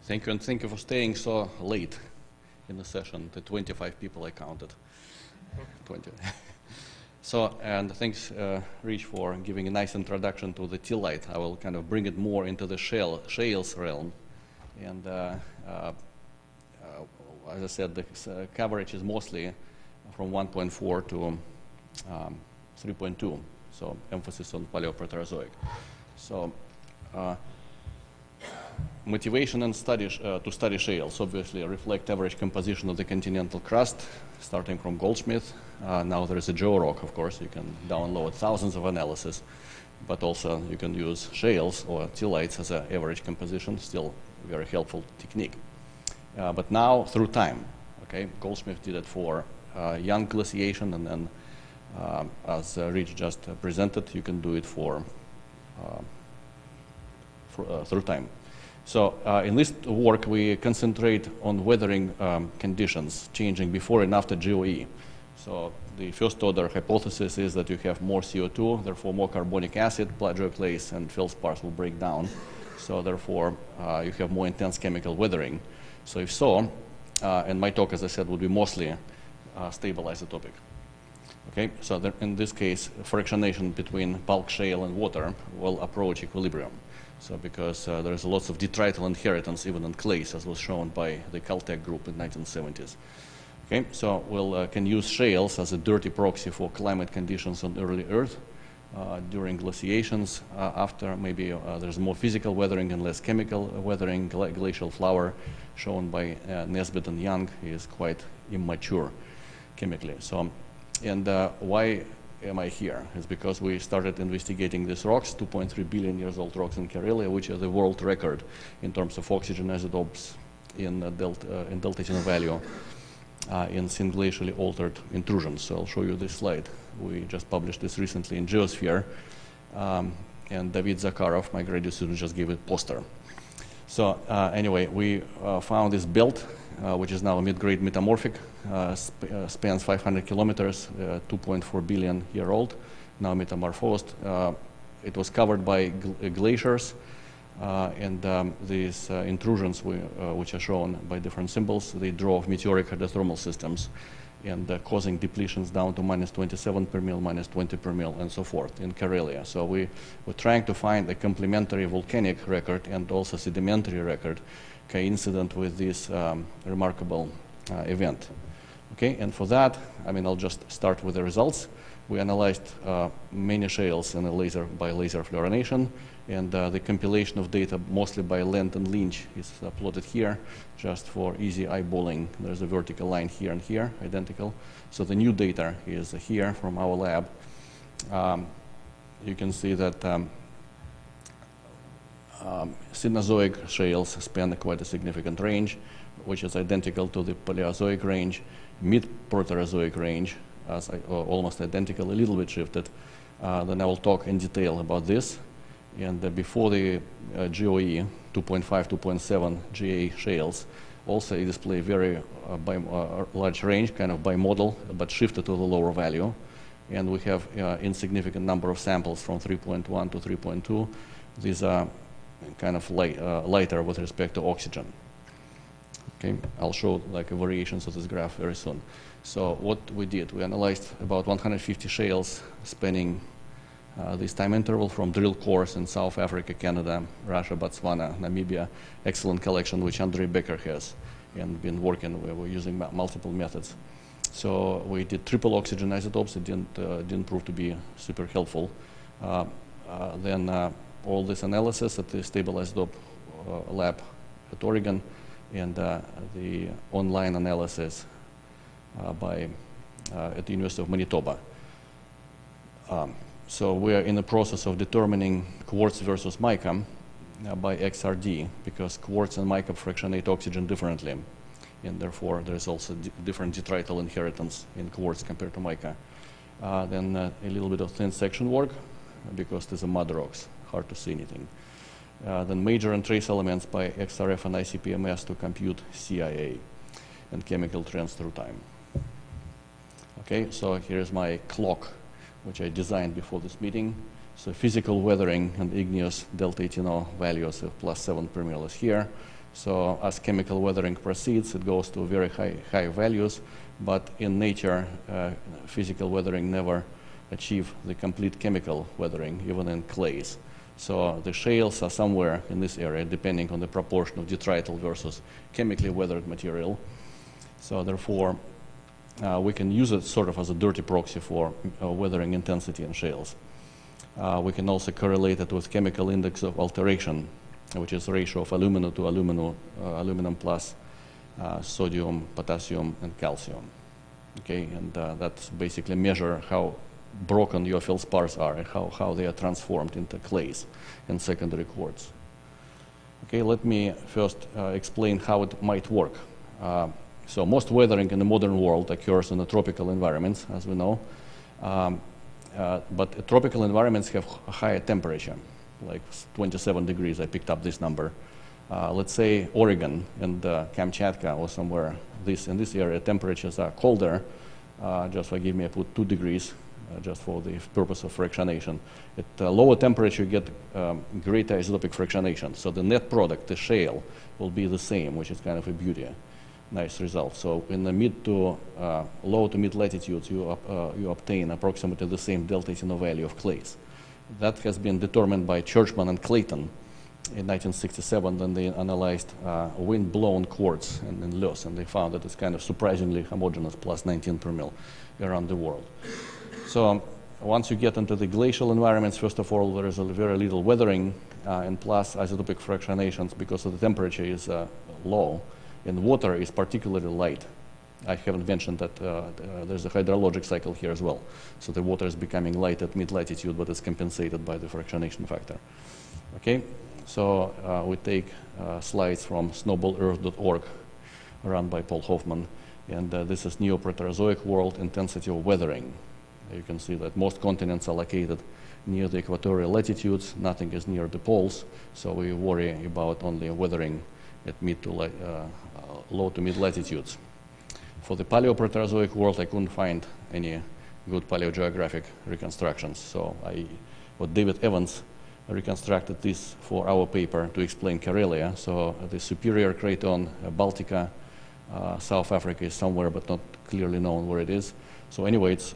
Thank you, and thank you for staying so late in the session. The 25 people I counted. 20. So, and thanks, Rich, for giving a nice introduction to the tillite. I will kind of bring it more into the shales realm. And as I said, the coverage is mostly from 1.4 to 3.2. So, emphasis on Paleoproterozoic. So, motivation and to study shales obviously reflect average composition of the continental crust, starting from Goldsmith. Now there is a GeoRock, of course. You can download thousands of analysis, but also you can use shales or tillites as an average composition, still very helpful technique. But now through time, okay, Goldsmith did it for young glaciation, and then as Rich just presented, you can do it for through time. So in this work, we concentrate on weathering conditions changing before and after GOE. So the first order hypothesis is that you have more CO2, therefore more carbonic acid, plagioclase, and feldspars will break down. So therefore, you have more intense chemical weathering. So if so, and my talk, as I said, would be mostly stable isotopic. Okay, so in this case, fractionation between bulk shale and water will approach equilibrium. So because there's lots of detrital inheritance even in clays, as was shown by the Caltech group in 1970s. Okay, so we'll can use shales as a dirty proxy for climate conditions on early Earth during glaciations. After maybe there's more physical weathering and less chemical weathering. Glacial flower, shown by Nesbitt and Young, is quite immature chemically. So, and why am I here? It's because we started investigating these rocks, 2.3 billion years old rocks in Karelia, which are the world record in terms of oxygen isotopes in delta value in synglacially altered intrusions. So I'll show you this slide. We just published this recently in Geosphere, and David Zakharov, my graduate student, just gave it poster. So anyway, we found this belt, which is now a mid-grade metamorphic, spans 500 kilometers, 2.4 billion year old, now metamorphosed. It was covered by glaciers, and these intrusions, which are shown by different symbols, they drove meteoric hydrothermal systems, and causing depletions down to -27 per mil, -20 per mil, and so forth in Karelia. So we were trying to find a complementary volcanic record and also sedimentary record coincident with this remarkable event. Okay, and for that, I mean, I'll just start with the results. We analyzed many shales in by laser fluorination, and the compilation of data, mostly by Lent and Lynch, is plotted here, just for easy eyeballing. There's a vertical line here and here, identical. So the new data is here from our lab. You can see that Cenozoic shales span quite a significant range, which is identical to the Paleozoic range, mid-Proterozoic range, as almost identical, a little bit shifted. Then I will talk in detail about this. And before the GOE 2.5, 2.7 GA shales also display very large range, kind of bimodal, but shifted to the lower value. And we have insignificant number of samples from 3.1 to 3.2. These are kind of lighter with respect to oxygen. Okay, I'll show like variations of this graph very soon. So what we did, we analyzed about 150 shales spanning this time interval from drill cores in South Africa, Canada, Russia, Botswana, Namibia. Excellent collection which Andrei Bekker has and been working. We're using multiple methods. So we did triple oxygen isotopes. It didn't prove to be super helpful. Then all this analysis at the stable isotope lab at Oregon, and the online analysis at the University of Manitoba. So we are in the process of determining quartz versus mica by XRD, because quartz and mica fractionate oxygen differently, and therefore there's also different detrital inheritance in quartz compared to mica. Then a little bit of thin section work, because these are mud rocks, hard to see anything. Then major and trace elements by XRF and ICP-MS to compute CIA and chemical trends through time. Okay, so here's my clock, which I designed before this meeting. So physical weathering and igneous delta 18O values of +7 per mil is here. So as chemical weathering proceeds, it goes to very high values, but in nature, physical weathering never achieve the complete chemical weathering, even in clays. So the shales are somewhere in this area, depending on the proportion of detrital versus chemically weathered material. So therefore, we can use it sort of as a dirty proxy for weathering intensity in shales. We can also correlate it with chemical index of alteration, which is the ratio of aluminum to aluminum plus sodium, potassium, and calcium. Okay, and that's basically measure how broken your feldspars are and how they are transformed into clays and secondary quartz. Okay, let me first explain how it might work. So most weathering in the modern world occurs in the tropical environments, as we know. But tropical environments have a higher temperature, like 27 degrees. I picked up this number. Let's say Oregon and Kamchatka or somewhere in this area, temperatures are colder. Just forgive me, I put 2 degrees just for the purpose of fractionation. At lower temperature, you get greater isotopic fractionation. So the net product, the shale, will be the same, which is kind of a beauty. Nice result. So in the low to mid latitudes, you obtain approximately the same delta TNO value of clays. That has been determined by Churchman and Clayton in 1967. Then they analyzed wind-blown quartz in loess, and they found that it's kind of surprisingly homogeneous, plus 19 per mil around the world. So once you get into the glacial environments, first of all, there is very little weathering, and plus isotopic fractionations because of the temperature is low. And water is particularly light. I haven't mentioned that there's a hydrologic cycle here as well. So the water is becoming light at mid-latitude, but it's compensated by the fractionation factor. Okay, so we take slides from snowballearth.org, run by Paul Hoffman. And this is Neoproterozoic world intensity of weathering. You can see that most continents are located near the equatorial latitudes. Nothing is near the poles. So we worry about only weathering at low to mid latitudes. For the Paleoproterozoic world, I couldn't find any good paleogeographic reconstructions. So David Evans reconstructed this for our paper to explain Karelia. So the Superior Craton, Baltica, South Africa is somewhere, but not clearly known where it is. So anyway, it's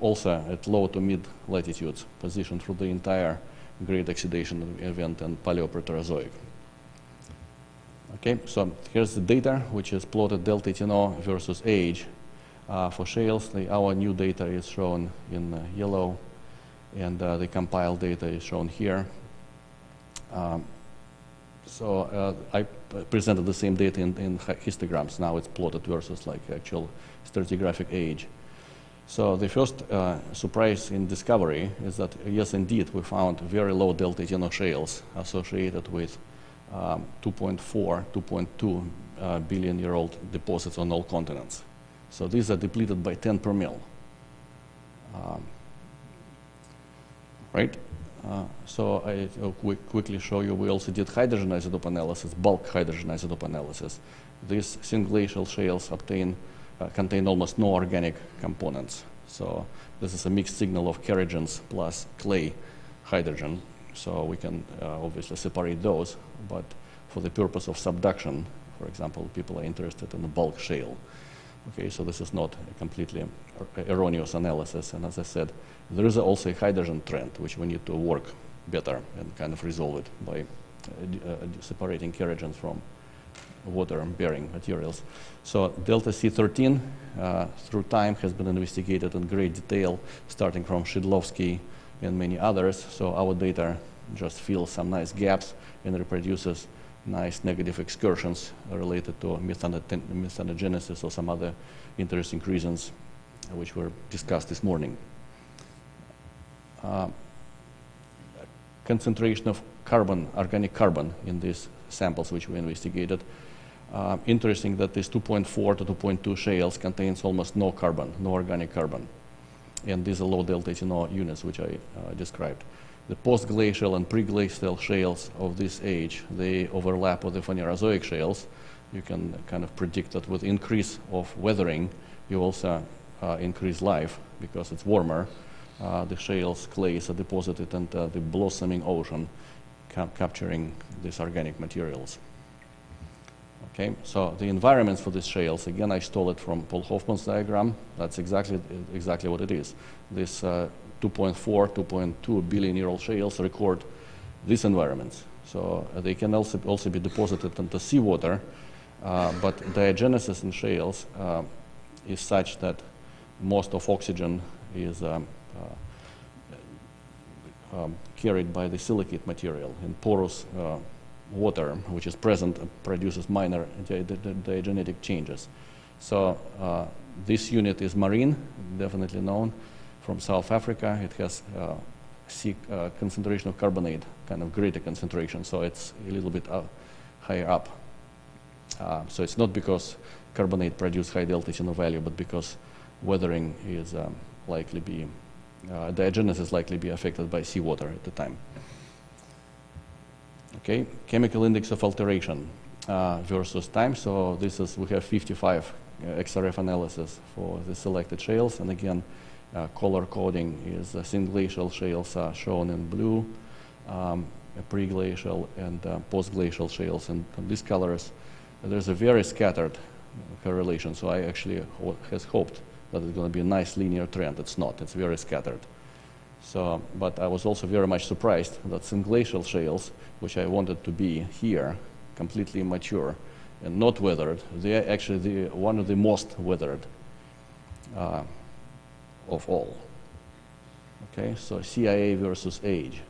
also at low to mid latitudes, positioned through the entire great oxidation event in Paleoproterozoic. Okay, so here's the data, which is plotted delta TNO versus age. For shales, our new data is shown in yellow, and the compiled data is shown here. So I presented the same data in histograms. Now it's plotted versus like actual stratigraphic age. So the first surprise in discovery is that, yes, indeed, we found very low delta TNO shales associated with 2.4, 2.2 billion-year-old deposits on all continents. So these are depleted by 10 per mil. Right? So I'll quickly show you, we also did hydrogen isotope analysis, bulk hydrogen isotope analysis. These synglacial shales contain almost no organic components. So this is a mixed signal of kerogens plus clay hydrogen. So we can obviously separate those, but for the purpose of subduction, for example, people are interested in the bulk shale. Okay, so this is not a completely erroneous analysis, and as I said, there is also a hydrogen trend, which we need to work better and kind of resolve it by separating kerogens from water-bearing materials. So delta C13 through time has been investigated in great detail, starting from Shidlovsky and many others. So our data just fills some nice gaps and reproduces nice negative excursions related to methanogenesis or some other interesting reasons which were discussed this morning. Concentration of carbon, organic carbon, in these samples which we investigated. Interesting that this 2.4 to 2.2 shales contains almost no carbon, no organic carbon. And these are low delta TNO units, which I described. The post-glacial and pre-glacial shales of this age, they overlap with the Phanerozoic shales. You can kind of predict that with increase of weathering, you also increase life because it's warmer. The shales, clays are deposited into the blossoming ocean, capturing these organic materials. Okay, so the environments for these shales, again, I stole it from Paul Hoffman's diagram. That's exactly what it is. This 2.4, 2.2 billion-year-old shales record these environments. So they can also be deposited into seawater, but diagenesis in shales is such that most of oxygen is carried by the silicate material, and porous water, which is present, produces minor diagenetic changes. So this unit is marine, definitely known from South Africa. It has concentration of carbonate, kind of greater concentration, so it's a little bit higher up. So it's not because carbonate produce high delta HNO value, but because weathering is likely be, diagenesis is likely be affected by seawater at the time. Okay, chemical index of alteration versus time. So this is, we have 55 XRF analysis for the selected shales, and again, color coding is synglacial shales are shown in blue, pre-glacial and post-glacial shales, and these colors, there's a very scattered correlation. So I actually has hoped that it's going to be a nice linear trend. It's not. It's very scattered. So, but I was also very much surprised that synglacial shales, which I wanted to be here, completely immature and not weathered, they are actually one of the most weathered of all. Okay, so CIA versus age.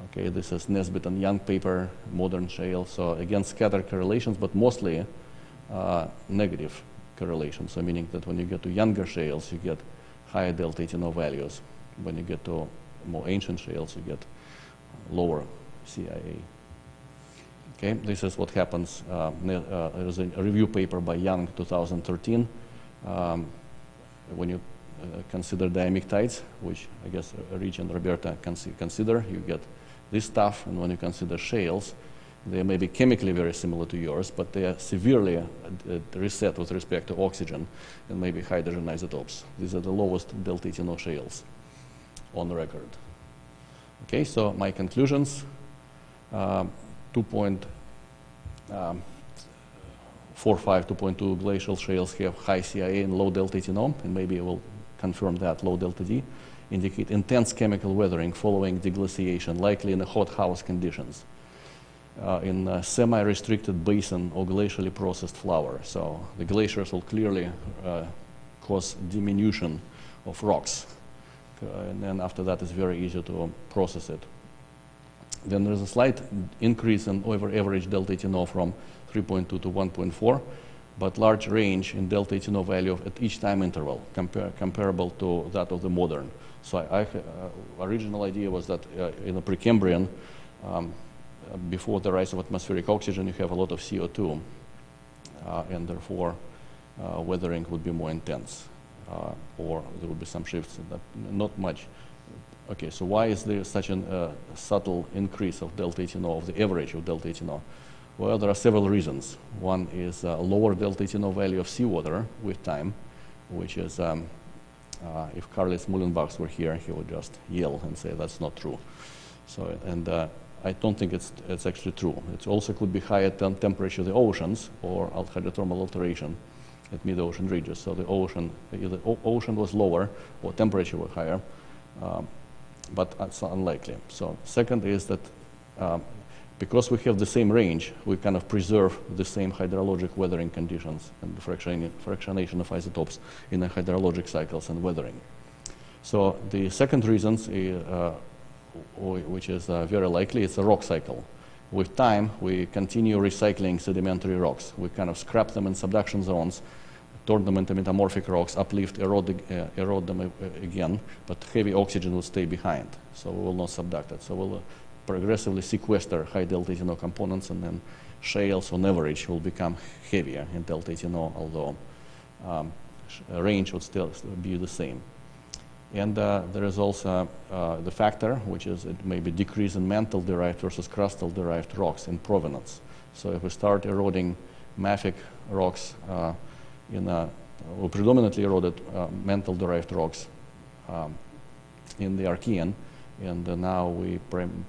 Okay, this is Nesbitt and Young paper, modern shale. So again, scattered correlations, but mostly negative correlations. So meaning that when you get to younger shales, you get higher delta HNO values. When you get to more ancient shales, you get lower CIA. Okay, this is what happens. There's a review paper by Young, 2013. When you consider diamictites, which I guess Rich and Roberta consider, you get this stuff. And when you consider shales, they may be chemically very similar to yours, but they are severely reset with respect to oxygen and maybe hydrogen isotopes. These are the lowest delta HNO shales on record. Okay, so my conclusions, 2.45, 2.2 glacial shales have high CIA and low delta HNO, and maybe we'll confirm that low delta D, indicate intense chemical weathering following deglaciation, likely in the hot house conditions, in a semi-restricted basin or glacially processed flour. So the glaciers will clearly cause diminution of rocks. And then after that, it's very easy to process it. Then there's a slight increase in over average delta HNO from 3.2 to 1.4, but large range in delta HNO value at each time interval, comparable to that of the modern. So original idea was that in the Precambrian, before the rise of atmospheric oxygen, you have a lot of CO2, and therefore weathering would be more intense. Or there would be some shifts, not much. Okay, so why is there such a subtle increase of delta HNO, of the average of delta HNO? Well, there are several reasons. One is a lower delta HNO value of seawater with time, which is, if Karlis Mullenbachs were here, he would just yell and say that's not true. So, and I don't think it's actually true. It also could be higher temperature of the oceans or hydrothermal alteration at mid-ocean ridges. So the ocean, either ocean was lower or temperature was higher, but that's unlikely. So second is that because we have the same range, we kind of preserve the same hydrologic weathering conditions and the fractionation of isotopes in the hydrologic cycles and weathering. So the second reason, which is very likely, it's a rock cycle. With time, we continue recycling sedimentary rocks. We kind of scrap them in subduction zones, turn them into metamorphic rocks, uplift, erode them again, but heavy oxygen will stay behind, so we will not subduct it. So we'll progressively sequester high delta HNO components, and then shales on average will become heavier in delta HNO, although range would still be the same. And there is also the factor, which is it may be decrease in mantle-derived versus crustal-derived rocks in provenance. So if we start eroding mafic rocks, we predominantly eroded mantle-derived rocks in the Archean, and now we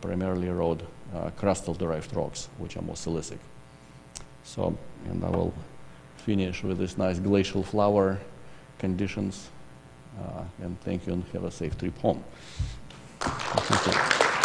primarily erode crustal-derived rocks, which are more silicic. So, and I will finish with this nice glacial flower conditions. And thank you, and have a safe trip home. Thank you.